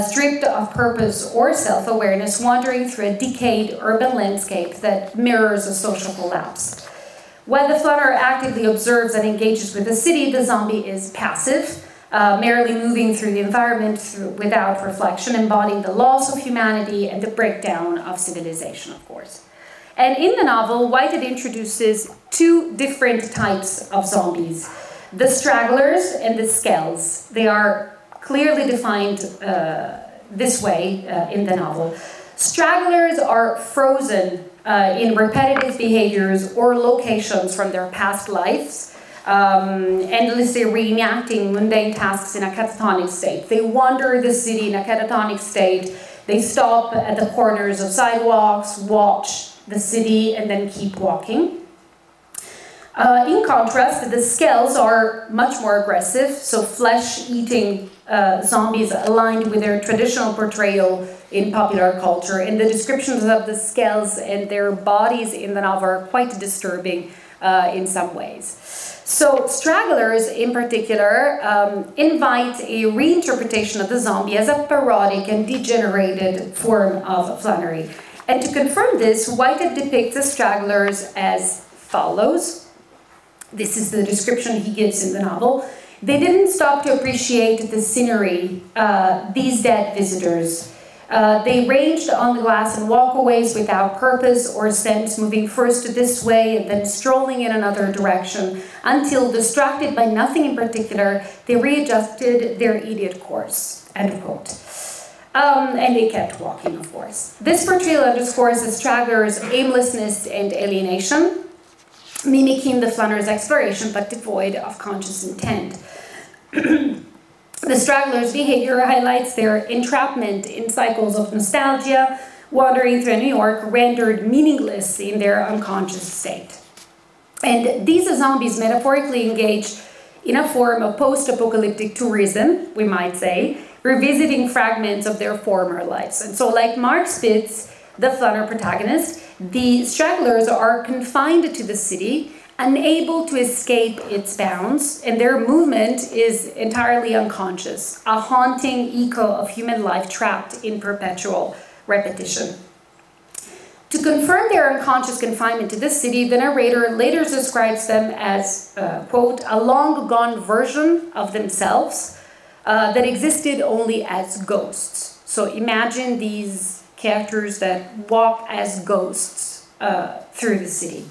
stripped of purpose or self-awareness, wandering through a decayed urban landscape that mirrors a social collapse. While the flâneur actively observes and engages with the city, the zombie is passive, merely moving through the environment without reflection, embodying the loss of humanity and the breakdown of civilization, of course. And in the novel, Whitehead introduces two different types of zombies, the stragglers and the skells. They are clearly defined this way in the novel. Stragglers are frozen in repetitive behaviors or locations from their past lives, endlessly reenacting mundane tasks in a catatonic state. They wander the city in a catatonic state. They stop at the corners of sidewalks, watch the city, and then keep walking. In contrast, the skells are much more aggressive, so flesh-eating zombies aligned with their traditional portrayal in popular culture. And the descriptions of the skells and their bodies in the novel are quite disturbing in some ways. So stragglers, in particular, invite a reinterpretation of the zombie as a parodic and degenerated form of flâneury. And to confirm this, Whitehead depicts the stragglers as follows. This is the description he gives in the novel. They didn't stop to appreciate the scenery, these dead visitors. They ranged on the glass and walkways without purpose or sense, moving first this way and then strolling in another direction, until, distracted by nothing in particular, they readjusted their idiot course, end of quote. And they kept walking, of course. This portrayal underscores the stragglers' aimlessness and alienation, mimicking the flâneur's exploration, but devoid of conscious intent. The stragglers' behavior highlights their entrapment in cycles of nostalgia, wandering through New York, rendered meaningless in their unconscious state. And these zombies metaphorically engage in a form of post-apocalyptic tourism, we might say, revisiting fragments of their former lives. And so, like Mark Spitz, the Flâneur protagonist, the stragglers are confined to the city, unable to escape its bounds, and their movement is entirely unconscious, a haunting echo of human life trapped in perpetual repetition. To confirm their unconscious confinement to the city, the narrator later describes them as, quote, a long-gone version of themselves that existed only as ghosts. So imagine these characters that walk as ghosts through the city.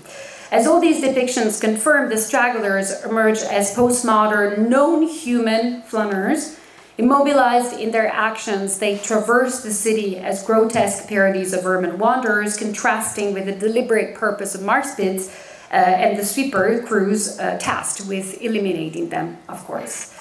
As all these depictions confirm, the stragglers emerge as postmodern, known human flâneurs. Immobilized in their actions, they traverse the city as grotesque parodies of urban wanderers, contrasting with the deliberate purpose of Mark Spitz and the sweeper crews tasked with eliminating them, of course.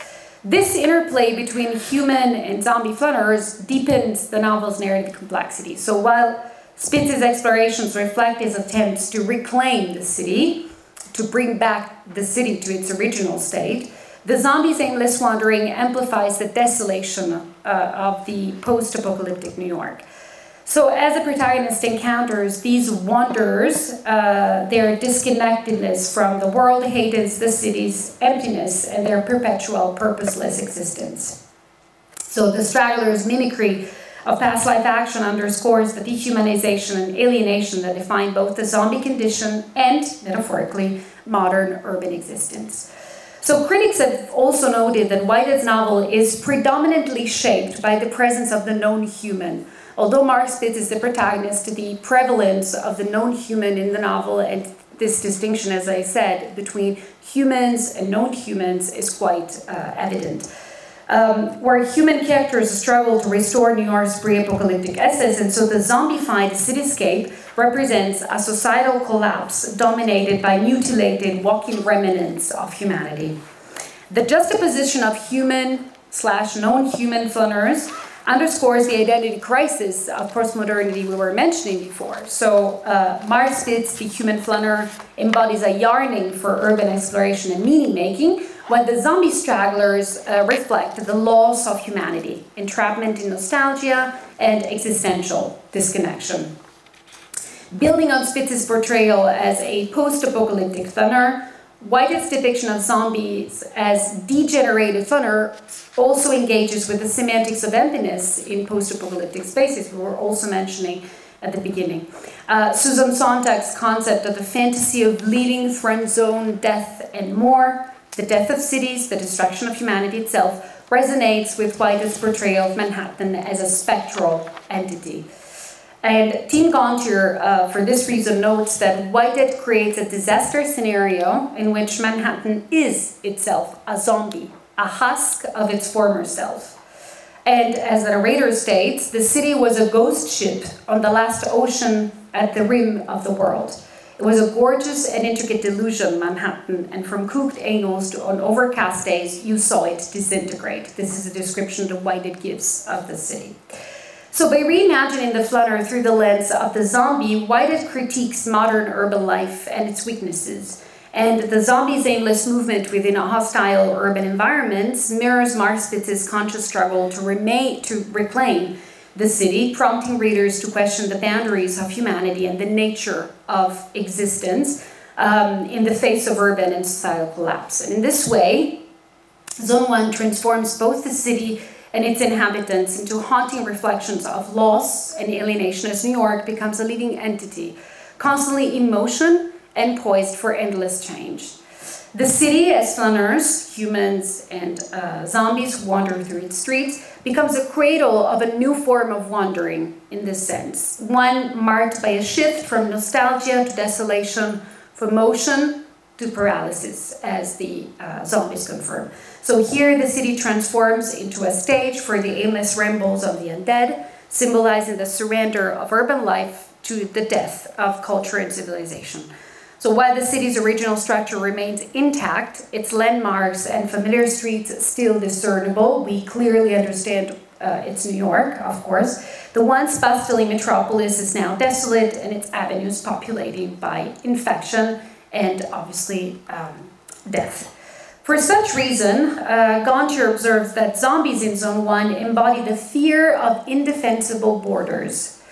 This interplay between human and zombie flâneurs deepens the novel's narrative complexity. So while Spitz's explorations reflect his attempts to reclaim the city, to bring back the city to its original state, the zombies' aimless wandering amplifies the desolation of the post-apocalyptic New York. So as the protagonist encounters these wanderers, their disconnectedness from the world hades the city's emptiness and their perpetual purposeless existence. So the stragglers' mimicry of past life action underscores the dehumanization and alienation that define both the zombie condition and, metaphorically, modern urban existence. So critics have also noted that Whitehead's novel is predominantly shaped by the presence of the known human. Although Mark Spitz is the protagonist, the prevalence of the known human in the novel, and this distinction, as I said, between humans and known humans is quite evident. Where human characters struggle to restore New York's pre-apocalyptic essence, and so the zombified cityscape represents a societal collapse dominated by mutilated walking remnants of humanity. The juxtaposition of human/known human flâneurs underscores the identity crisis of postmodernity we were mentioning before. So Mark Spitz, the human flâneur, embodies a yearning for urban exploration and meaning-making, while the zombie stragglers reflect the loss of humanity, entrapment in nostalgia, and existential disconnection. Building on Spitz's portrayal as a post-apocalyptic flâneur, Whitehead's depiction of zombies as degenerated flâneur also engages with the semantics of emptiness in post-apocalyptic spaces we were also mentioning at the beginning. Susan Sontag's concept of the fantasy of living, friend zone, death, and more, the death of cities, the destruction of humanity itself, resonates with Whitehead's portrayal of Manhattan as a spectral entity. And Tim Gontier, for this reason, notes that Whitehead creates a disaster scenario in which Manhattan is itself a zombie, a husk of its former self. And as the narrator states, the city was a ghost ship on the last ocean at the rim of the world. It was a gorgeous and intricate delusion, Manhattan, and from cooked angles to on overcast days, you saw it disintegrate. This is a description that Whitehead gives of the city. So by reimagining the flâneur through the lens of the zombie, Whitehead critiques modern urban life and its weaknesses. And the zombie's aimless movement within a hostile urban environment mirrors Mark Spitz's conscious struggle to reclaim the city, prompting readers to question the boundaries of humanity and the nature of existence in the face of urban and societal collapse. And in this way, Zone 1 transforms both the city and its inhabitants into haunting reflections of loss and alienation as New York becomes a living entity, constantly in motion and poised for endless change. The city, as flâneurs, humans and zombies wander through its streets, becomes a cradle of a new form of wandering in this sense, one marked by a shift from nostalgia to desolation, from motion to paralysis, as the zombies confirm. So here the city transforms into a stage for the aimless rambles of the undead, symbolizing the surrender of urban life to the death of culture and civilization. So while the city's original structure remains intact, its landmarks and familiar streets still discernible, we clearly understand it's New York, of course. The once bustling metropolis is now desolate and its avenues populated by infection and obviously death. For such reason, Gontier observes that zombies in Zone 1 embody the fear of indefensible borders,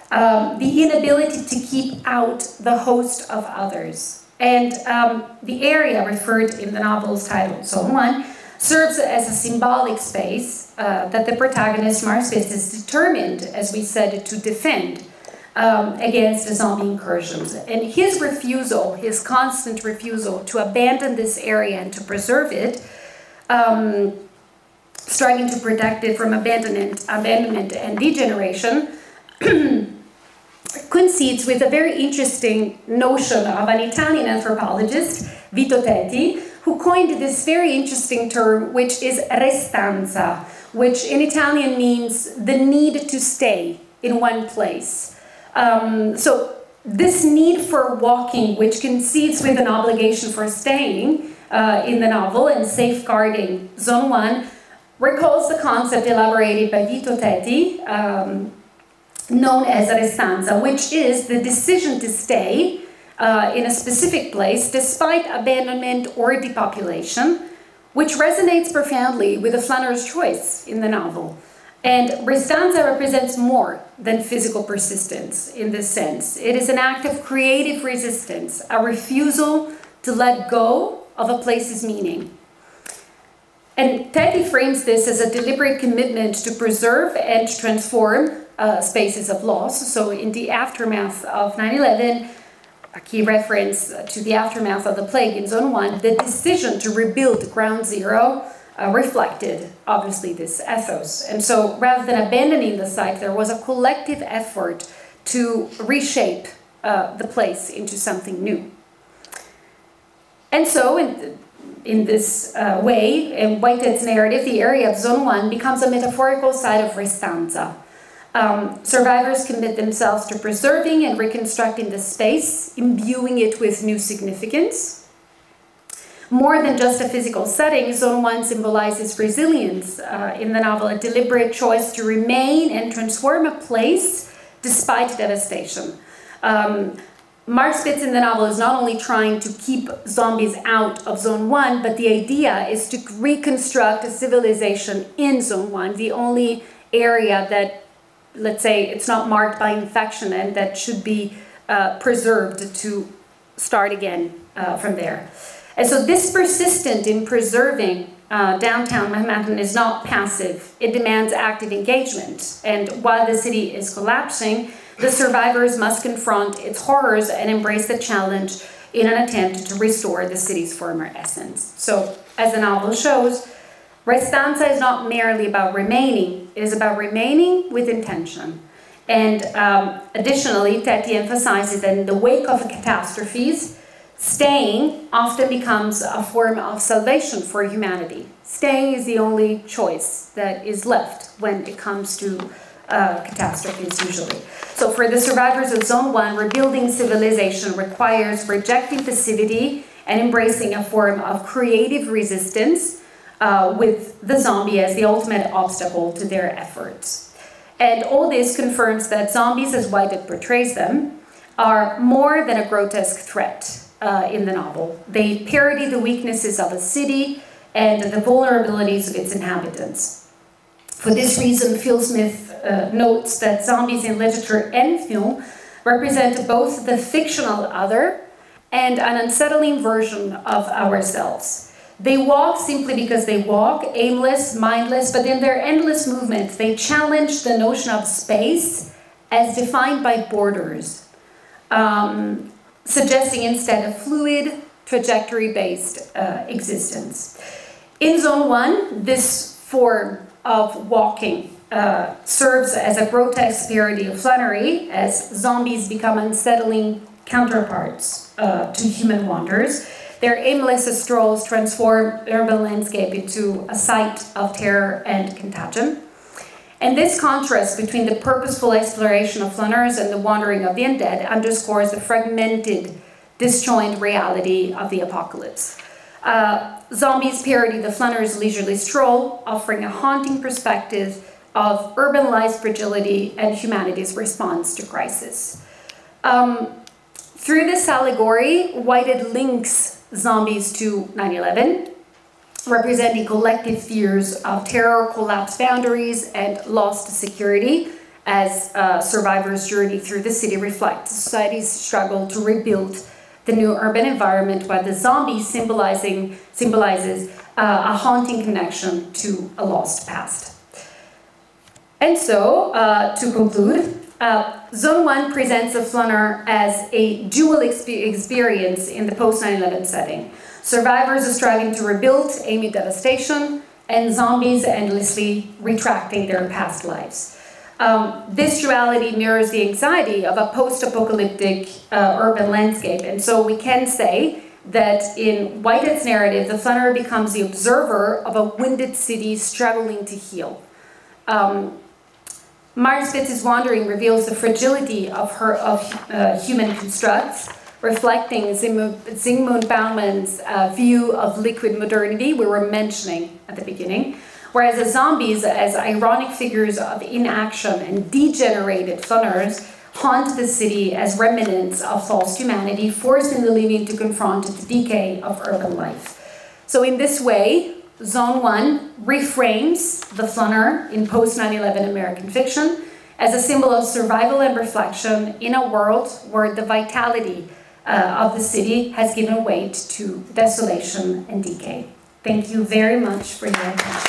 the inability to keep out the host of others. And the area referred in the novel's title, Zone 1, serves as a symbolic space that the protagonist, Mark Spitz, is determined, as we said, to defend against the zombie incursions. And his refusal, his constant refusal to abandon this area and to preserve it, striving to protect it from abandonment and degeneration, coincides with a very interesting notion of an Italian anthropologist, Vito Tetti, who coined this very interesting term, which is restanza, which in Italian means the need to stay in one place. So this need for walking, which coincides with an obligation for staying in the novel and safeguarding Zone 1, recalls the concept elaborated by Vito Tetti, known as restanza, which is the decision to stay in a specific place despite abandonment or depopulation, which resonates profoundly with the flaneur's choice in the novel. And restanza represents more than physical persistence in this sense. It is an act of creative resistance, a refusal to let go of a place's meaning. And Tetti frames this as a deliberate commitment to preserve and transform spaces of loss. So in the aftermath of 9/11, a key reference to the aftermath of the plague in Zone 1, the decision to rebuild Ground Zero reflected, obviously, this ethos. And so, rather than abandoning the site, there was a collective effort to reshape the place into something new. And so, in this way, in Whitehead's narrative, the area of Zone 1 becomes a metaphorical site of restanza. Survivors commit themselves to preserving and reconstructing the space, imbuing it with new significance. More than just a physical setting, Zone 1 symbolizes resilience in the novel, a deliberate choice to remain and transform a place despite devastation. Mark Spitz in the novel is not only trying to keep zombies out of Zone 1, but the idea is to reconstruct a civilization in Zone 1, the only area that, let's say, it's not marked by infection and that should be preserved to start again from there. And so this persistent in preserving downtown Manhattan is not passive. It demands active engagement. And while the city is collapsing, the survivors must confront its horrors and embrace the challenge in an attempt to restore the city's former essence. So, as the novel shows, restanza is not merely about remaining. It is about remaining with intention. And additionally, Tetti emphasizes that in the wake of catastrophes, staying often becomes a form of salvation for humanity. Staying is the only choice that is left when it comes to catastrophes, usually. So for the survivors of Zone 1, rebuilding civilization requires rejecting passivity and embracing a form of creative resistance with the zombie as the ultimate obstacle to their efforts. And all this confirms that zombies, as Whitehead portrays them, are more than a grotesque threat. In the novel. They parody the weaknesses of a city and the vulnerabilities of its inhabitants. For this reason, Phil Smith notes that zombies in literature and film represent both the fictional other and an unsettling version of ourselves. They walk simply because they walk, aimless, mindless, but in their endless movement, they challenge the notion of space as defined by borders. Suggesting instead a fluid, trajectory-based existence. In Zone 1, this form of walking serves as a grotesque parody of Flâneury, as zombies become unsettling counterparts to human wanderers. Their aimless strolls transform urban landscape into a site of terror and contagion. And this contrast between the purposeful exploration of flaneurs and the wandering of the undead underscores the fragmented, disjoint reality of the apocalypse. Zombies parody the flaneur's leisurely stroll, offering a haunting perspective of urban life's fragility and humanity's response to crisis. Through this allegory, Whitehead links zombies to 9/11 representing collective fears of terror, collapsed boundaries, and lost security, as survivors' journey through the city reflects society's struggle to rebuild the new urban environment, while the zombie symbolizes a haunting connection to a lost past. And so, to conclude, Zone 1 presents the flâneur as a dual experience in the post-9/11 setting. Survivors are striving to rebuild amid devastation, and zombies endlessly retracting their past lives. This duality mirrors the anxiety of a post-apocalyptic urban landscape, and so we can say that in Whitehead's narrative, the flâneur becomes the observer of a wounded city struggling to heal. Maren Spitz's wandering reveals the fragility of human constructs, reflecting Zygmunt Bauman's view of liquid modernity we were mentioning at the beginning, whereas the zombies, as ironic figures of inaction and degenerated flâneurs, haunt the city as remnants of false humanity, forcing the living to confront the decay of urban life. So in this way, Zone 1 reframes the flâneur in post-9/11 American fiction as a symbol of survival and reflection in a world where the vitality of the city has given weight to desolation and decay. Thank you very much for your attention.